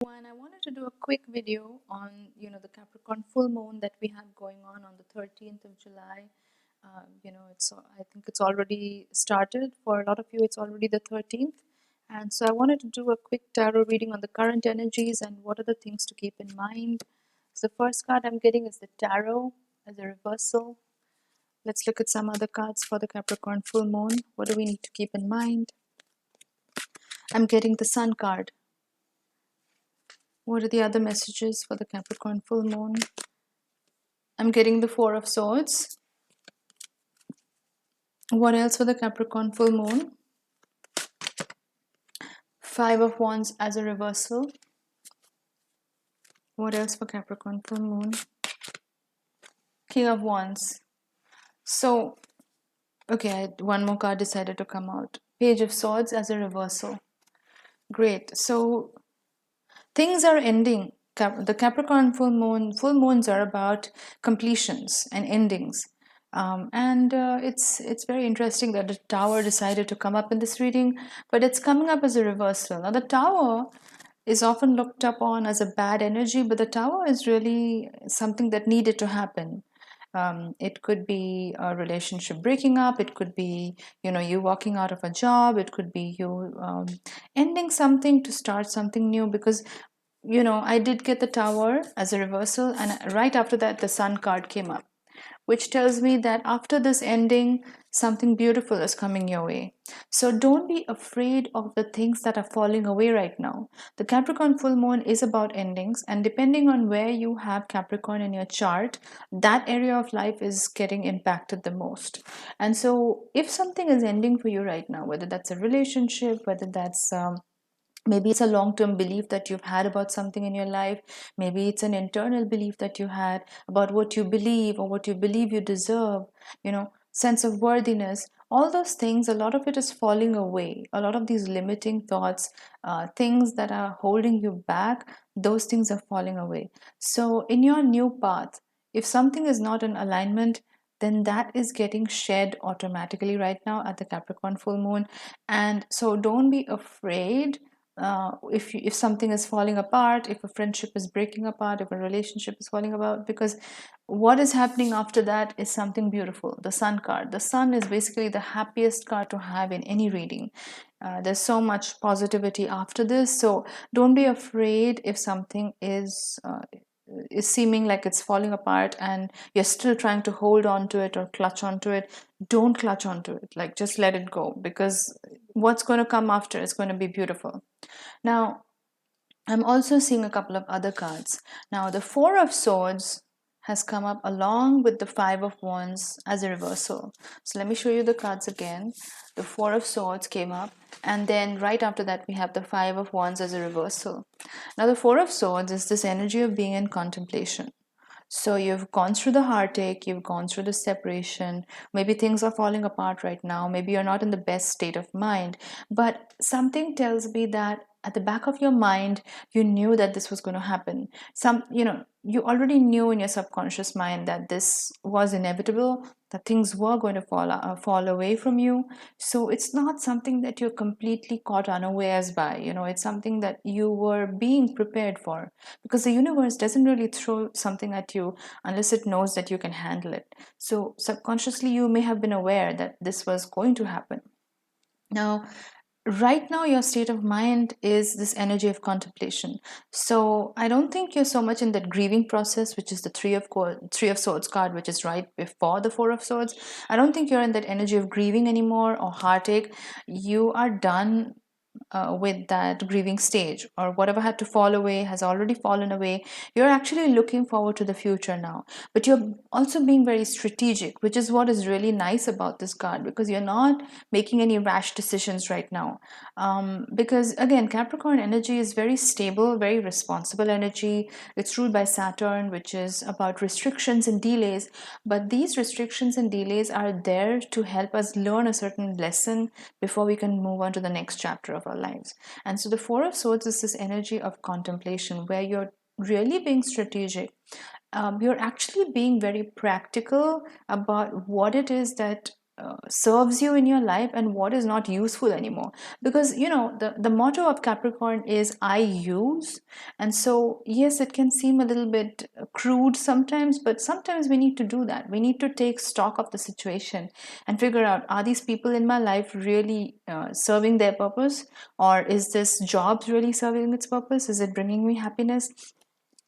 I wanted to do a quick video on the Capricorn full moon that we have going on the 13th of July. It's I think it's already started for a lot of you. It's already the 13th, and so I wanted to do a quick tarot reading on the current energies and what are the things to keep in mind. So the first card I'm getting is the Tarot as a reversal. Let's look at some other cards for the Capricorn full moon. What do we need to keep in mind? I'm getting the Sun card. What are the other messages for the Capricorn full moon? I'm getting the Four of Swords. What else for the Capricorn full moon? Five of Wands as a reversal. What else for Capricorn full moon? King of Wands. So, okay, one more card decided to come out. Page of Swords as a reversal. Great. So, things are ending. The Capricorn full moons are about completions and endings. It's very interesting that the Tower decided to come up in this reading, but it's coming up as a reversal. Now the Tower is often looked upon as a bad energy, but the Tower is really something that needed to happen. It could be a relationship breaking up. It could be you walking out of a job. It could be you ending something to start something new, because I did get the Tower as a reversal, and right after that, the Sun card came up, which tells me that after this ending, something beautiful is coming your way. So don't be afraid of the things that are falling away right now. The Capricorn full moon is about endings, and depending on where you have Capricorn in your chart, that area of life is getting impacted the most. And so, if something is ending for you right now, whether that's a relationship, whether that's maybe it's a long-term belief that you've had about something in your life. Maybe it's an internal belief that you had about what you believe or what you believe you deserve, sense of worthiness. All those things, a lot of it is falling away. A lot of these limiting thoughts, things that are holding you back, those things are falling away. So in your new path, if something is not in alignment, then that is getting shed automatically right now at the Capricorn full moon. And so don't be afraid if something is falling apart, if a friendship is breaking apart, if a relationship is falling apart, because what is happening after that is something beautiful. The Sun card. The Sun is basically the happiest card to have in any reading. There's so much positivity after this, so don't be afraid if something is seeming like it's falling apart and you're still trying to hold on to it or clutch onto it. Don't clutch onto it. Like, just let it go, because what's going to come after is going to be beautiful. Now, I'm also seeing a couple of other cards. Now, the Four of Swords has come up along with the Five of Wands as a reversal. So let me show you the cards again. The Four of Swords came up, and then right after that we have the Five of Wands as a reversal. Now, the Four of Swords is this energy of being in contemplation. So you've gone through the heartache, you've gone through the separation, maybe things are falling apart right now, maybe you're not in the best state of mind, but something tells me that at the back of your mind, you knew that this was going to happen. You already knew in your subconscious mind that this was inevitable, that things were going to fall away from you. So it's not something that you're completely caught unawares by. It's something that you were being prepared for, because the universe doesn't really throw something at you unless it knows that you can handle it. So subconsciously you may have been aware that this was going to happen. Now, right now your state of mind is this energy of contemplation. So I don't think you're so much in that grieving process, which is the Three of Swords card, which is right before the Four of Swords. I don't think you're in that energy of grieving anymore or heartache. You are done with that grieving stage, or whatever had to fall away has already fallen away. You're actually looking forward to the future now, but you're also being very strategic, which is what is really nice about this card, because you're not making any rash decisions right now. Because again, Capricorn energy is very stable, very responsible energy. It's ruled by Saturn, which is about restrictions and delays, but these restrictions and delays are there to help us learn a certain lesson before we can move on to the next chapter of our lives. And so the Four of Swords is this energy of contemplation where you're really being strategic. You're actually being very practical about what it is that serves you in your life and what is not useful anymore. Because the motto of Capricorn is I use. And so yes, it can seem a little bit crude sometimes, but sometimes we need to do that. We need to take stock of the situation and figure out, are these people in my life really serving their purpose, or is this job really serving its purpose? Is it bringing me happiness?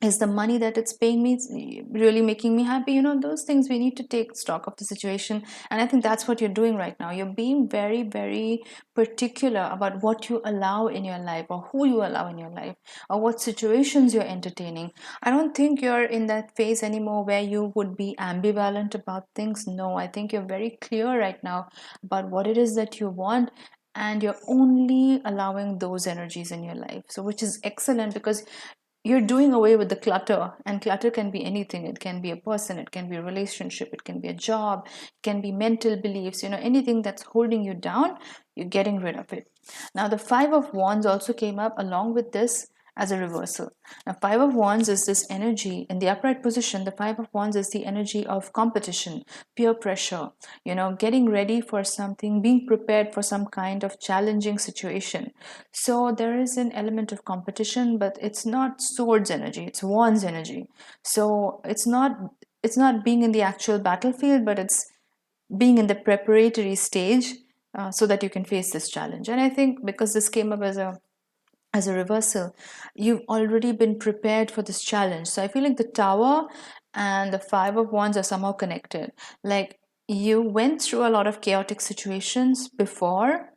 Is the money that it's paying me really making me happy? Those things, we need to take stock of the situation. And I think that's what you're doing right now. You're being very, very particular about what you allow in your life, or who you allow in your life, or what situations you're entertaining. I don't think you're in that phase anymore where you would be ambivalent about things. No, I think you're very clear right now about what it is that you want, and you're only allowing those energies in your life. So which is excellent, because you're doing away with the clutter. And clutter can be anything. It can be a person, it can be a relationship, it can be a job, it can be mental beliefs, anything that's holding you down. You're getting rid of it. Now the Five of Wands also came up along with this as a reversal. Now Five of Wands is this energy in the upright position. The Five of Wands is the energy of competition, peer pressure, getting ready for something, being prepared for some kind of challenging situation. So there is an element of competition, but it's not swords energy, it's wands energy. So it's not being in the actual battlefield, but it's being in the preparatory stage, so that you can face this challenge. And I think because this came up as a reversal, you've already been prepared for this challenge. So I feel like the Tower and the Five of Wands are somehow connected. Like, you went through a lot of chaotic situations before,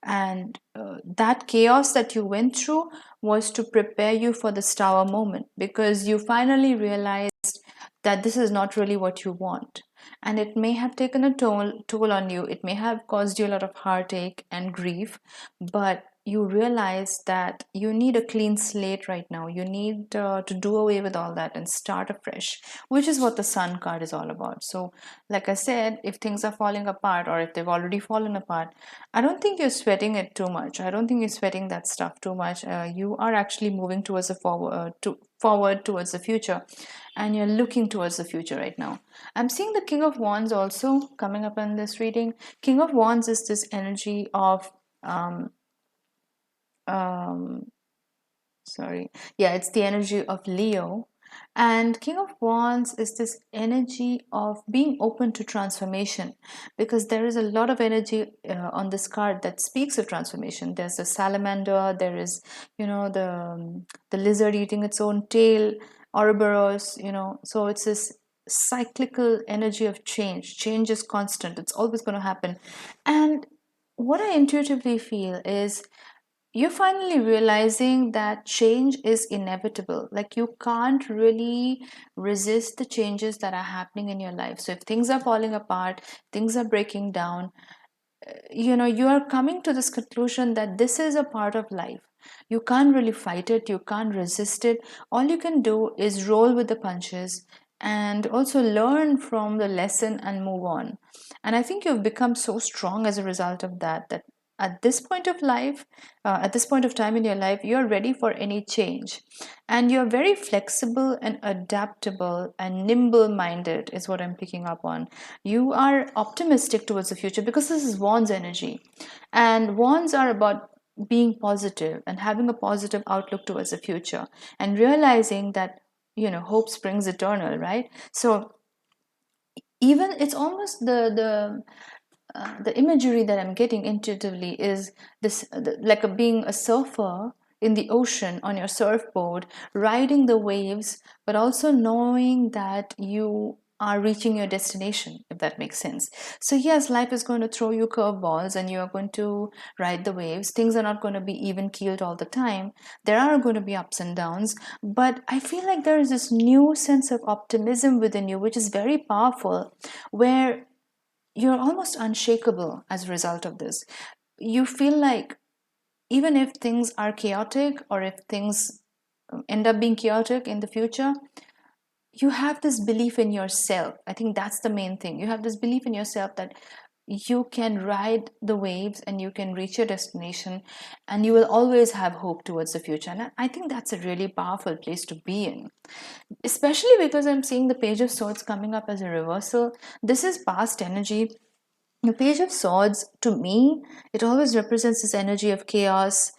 and that chaos that you went through was to prepare you for this Tower moment, because you finally realized that this is not really what you want. And it may have taken a toll on you, it may have caused you a lot of heartache and grief, but you realize that you need a clean slate right now. You need to do away with all that and start afresh, which is what the Sun card is all about. So, like I said, if things are falling apart, or if they've already fallen apart, I don't think you're sweating it too much. I don't think you're sweating that stuff too much. You are actually moving towards the forward towards the future, and you're looking towards the future right now. I'm seeing the King of Wands also coming up in this reading. King of Wands is this energy of um, um, it's the energy of Leo. And King of Wands is this energy of being open to transformation, because there is a lot of energy on this card that speaks of transformation. There's the salamander, there is, the lizard eating its own tail, Ouroboros, so it's this cyclical energy of change. Change is constant, it's always going to happen. And what I intuitively feel is you're finally realizing that change is inevitable. Like, you can't really resist the changes that are happening in your life. So if things are falling apart, things are breaking down, you are coming to this conclusion that this is a part of life. You can't really fight it, you can't resist it. All you can do is roll with the punches, and also learn from the lesson and move on. And I think you've become so strong as a result of that at this point of life, at this point of time in your life, you're ready for any change. And you're very flexible and adaptable and nimble minded, is what I'm picking up on. You are optimistic towards the future, because this is Wands energy. And Wands are about being positive and having a positive outlook towards the future, and realizing that, hope springs eternal, right? So even it's almost the imagery that I'm getting intuitively is this, like being a surfer in the ocean on your surfboard, riding the waves, but also knowing that you are reaching your destination, if that makes sense. So yes, life is going to throw you curveballs, and you are going to ride the waves. Things are not going to be even keeled all the time. There are going to be ups and downs, but I feel like there is this new sense of optimism within you, which is very powerful, where you're almost unshakable as a result of this. You feel like even if things are chaotic, or if things end up being chaotic in the future, you have this belief in yourself. I think that's the main thing. You have this belief in yourself that you can ride the waves and you can reach your destination, and you will always have hope towards the future. And I think that's a really powerful place to be in, especially because I'm seeing the Page of Swords coming up as a reversal. This is past energy. The Page of Swords, to me, it always represents this energy of chaos,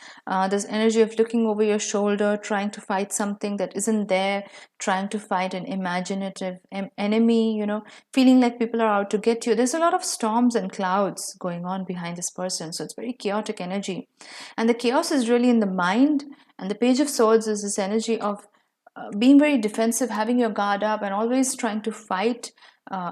this energy of looking over your shoulder, trying to fight something that isn't there, trying to fight an imaginative enemy, feeling like people are out to get you. There's a lot of storms and clouds going on behind this person, so it's very chaotic energy. And the chaos is really in the mind, and the Page of Swords is this energy of being very defensive, having your guard up, and always trying to fight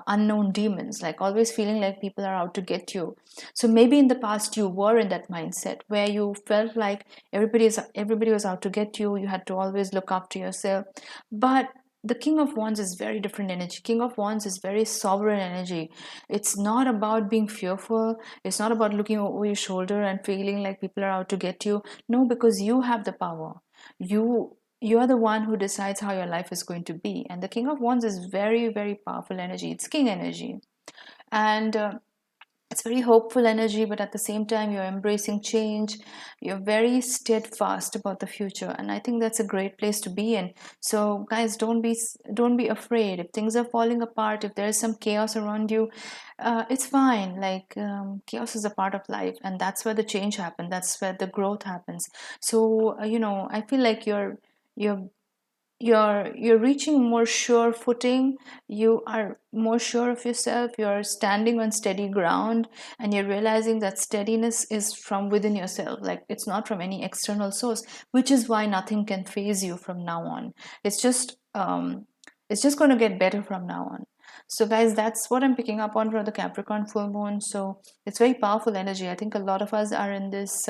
unknown demons, like always feeling like people are out to get you. So maybe in the past you were in that mindset where you felt like everybody was out to get you. You had to always look after yourself. But the King of Wands is very different energy. King of Wands is very sovereign energy. It's not about being fearful. It's not about looking over your shoulder and feeling like people are out to get you. No, because you have the power. You are the one who decides how your life is going to be. And the King of Wands is very, very powerful energy. It's king energy. And it's very hopeful energy, but at the same time you're embracing change. You're very steadfast about the future, and I think that's a great place to be in. So guys, don't be afraid if things are falling apart, if there's some chaos around you. It's fine. Like, chaos is a part of life, and that's where the change happens, that's where the growth happens. So I feel like you're you're reaching more sure footing. You are more sure of yourself. You're standing on steady ground, and you're realizing that steadiness is from within yourself. Like, it's not from any external source, which is why nothing can phase you from now on. It's just going to get better from now on. So guys, that's what I'm picking up on from the Capricorn full moon. So it's very powerful energy. I think a lot of us are in this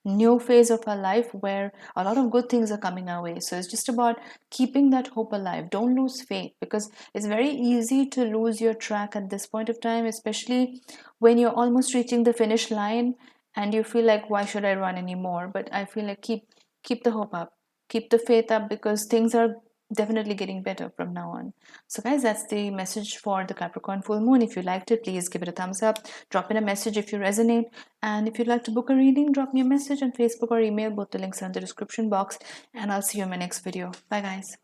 new phase of our life where a lot of good things are coming our way. So it's just about keeping that hope alive. Don't lose faith, because it's very easy to lose your track at this point of time, especially when you're almost reaching the finish line and you feel like, why should I run anymore? But I feel like keep the hope up, keep the faith up, because things are definitely getting better from now on. So guys, that's the message for the Capricorn full moon. If you liked it, please give it a thumbs up, drop in a message if you resonate, and if you'd like to book a reading, drop me a message on Facebook or email. Both the links are in the description box, and I'll see you in my next video. Bye guys.